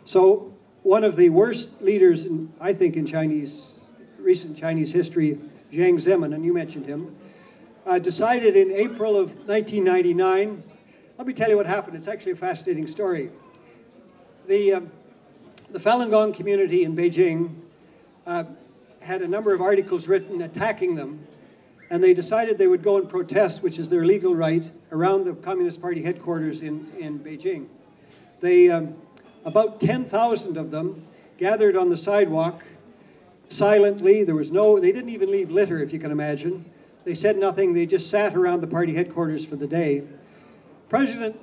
So one of the worst leaders, I think, in recent Chinese history, Jiang Zemin, and you mentioned him, decided in April of 1999, let me tell you what happened. It's actually a fascinating story. The Falun Gong community in Beijing had a number of articles written attacking them, and they decided they would go and protest, which is their legal right, around the Communist Party headquarters in Beijing. They, about 10,000 of them gathered on the sidewalk silently. They didn't even leave litter, if you can imagine. They said nothing. They just sat around the party headquarters for the day. President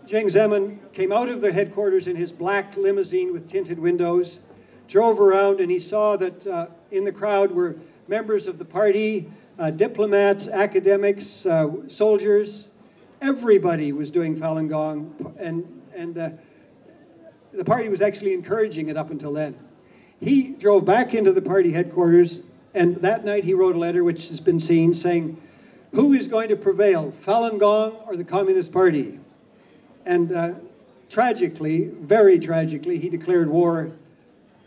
Jiang Zemin came out of the headquarters in his black limousine with tinted windows, drove around, and he saw that in the crowd were members of the party, diplomats, academics, soldiers. Everybody was doing Falun Gong, and the party was actually encouraging it up until then. He drove back into the party headquarters, and that night he wrote a letter, which has been seen, saying, "Who is going to prevail, Falun Gong or the Communist Party?" And tragically, very tragically, he declared war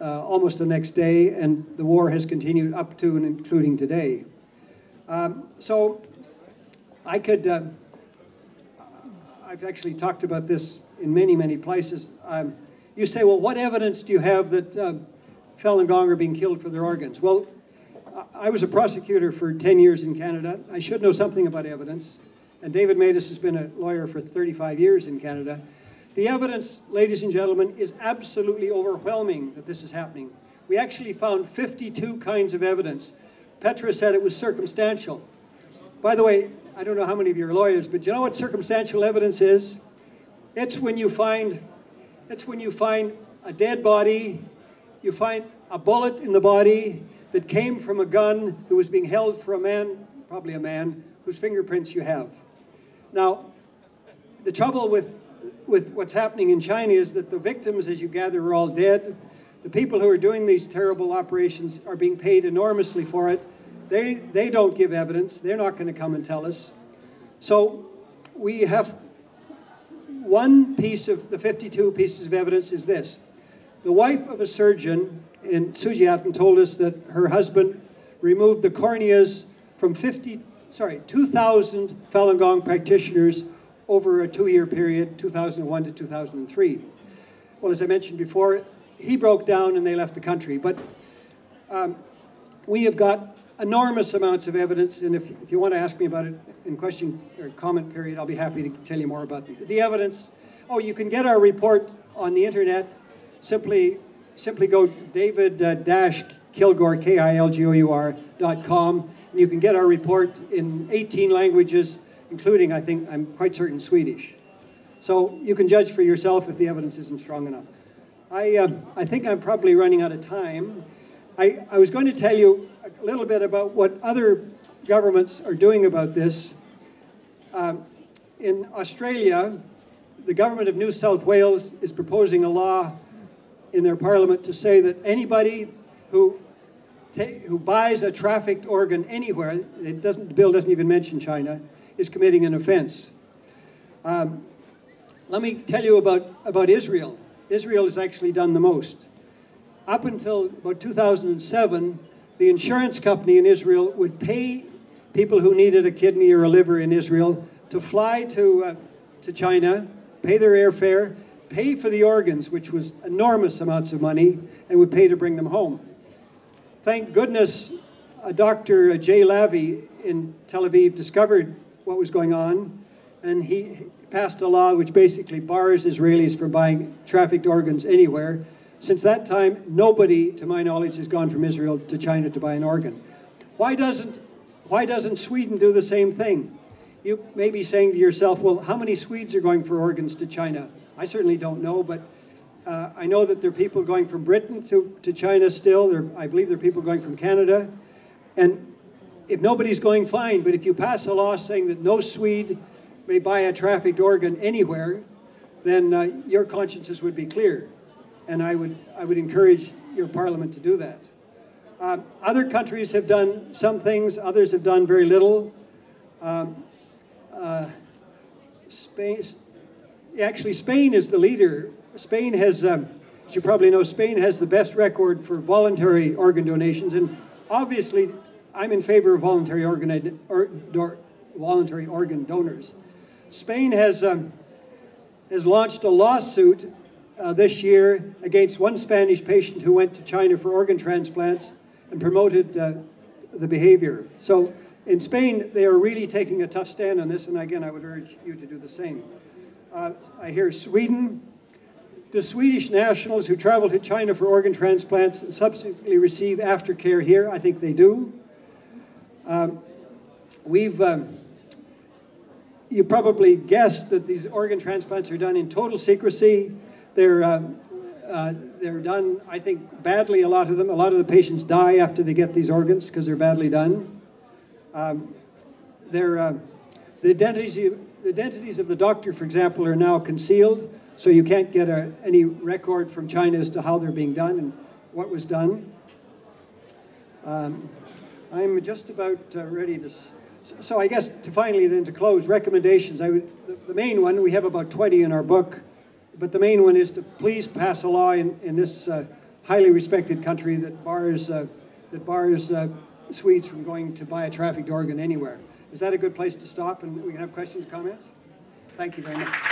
almost the next day, and the war has continued up to and including today. So I could, I've actually talked about this in many, many places. You say, well, what evidence do you have that Falun Gong are being killed for their organs? Well, I was a prosecutor for 10 years in Canada. I should know something about evidence. And David Matus has been a lawyer for 35 years in Canada. The evidence, ladies and gentlemen, is absolutely overwhelming that this is happening. We actually found 52 kinds of evidence. Petra said it was circumstantial. By the way, I don't know how many of you are lawyers, but you know what circumstantial evidence is? It's when you find a dead body, you find a bullet in the body that came from a gun that was being held for a man, probably a man, whose fingerprints you have. Now, the trouble with what's happening in China is that the victims, as you gather, are all dead. The people who are doing these terrible operations are being paid enormously for it. They don't give evidence. They're not going to come and tell us. So we have one piece of the 52 pieces of evidence is this. The wife of a surgeon in Sujiatan told us that her husband removed the corneas from 2,000 Falun Gong practitioners over a 2-year period, 2001 to 2003. Well, as I mentioned before, he broke down and they left the country. But we have got enormous amounts of evidence, and if you want to ask me about it in question or comment period, I'll be happy to tell you more about the evidence. Oh, you can get our report on the internet. Simply go David-Kilgour, KILGOUR.com, and you can get our report in 18 languages, including, I think, I'm quite certain, Swedish. So you can judge for yourself if the evidence isn't strong enough. I think I'm probably running out of time. I was going to tell you a little bit about what other governments are doing about this. In Australia, the government of New South Wales is proposing a law in their parliament to say that anybody who buys a trafficked organ anywhere, the bill doesn't even mention China, is committing an offense. Let me tell you about Israel. Israel has actually done the most. Up until about 2007, the insurance company in Israel would pay people who needed a kidney or a liver in Israel to fly to China, pay their airfare, pay for the organs, which was enormous amounts of money, and would pay to bring them home. Thank goodness Dr. Jay Lavi in Tel Aviv discovered what was going on, and he passed a law which basically bars Israelis from buying trafficked organs anywhere. Since that time, nobody, to my knowledge, has gone from Israel to China to buy an organ. Why doesn't Sweden do the same thing? You may be saying to yourself, well, how many Swedes are going for organs to China? I certainly don't know, but I know that there are people going from Britain to China still. I believe there are people going from Canada. And if nobody's going, fine, but if you pass a law saying that no Swede may buy a trafficked organ anywhere, then your consciences would be clear. And I would encourage your parliament to do that. Other countries have done some things, others have done very little. Spain is the leader. Spain has As you probably know, Spain has the best record for voluntary organ donations, and obviously I'm in favor of voluntary organ donors. Spain has launched a lawsuit this year against one Spanish patient who went to China for organ transplants and promoted the behavior. So in Spain, they are really taking a tough stand on this, and again, I would urge you to do the same. I hear Sweden. Do Swedish nationals who travel to China for organ transplants and subsequently receive aftercare here? I think they do. You probably guessed that these organ transplants are done in total secrecy. They're done, I think, badly, a lot of them. A lot of the patients die after they get these organs because they're badly done. The identities of the doctor, for example, are now concealed, so you can't get any record from China as to how they're being done and what was done. I'm just about ready to... So I guess finally then to close, recommendations. The main one, we have about 20 in our book, but the main one is to please pass a law in this highly respected country that bars Swedes from going to buy a trafficked organ anywhere. Is that a good place to stop and we can have questions and comments? Thank you very much.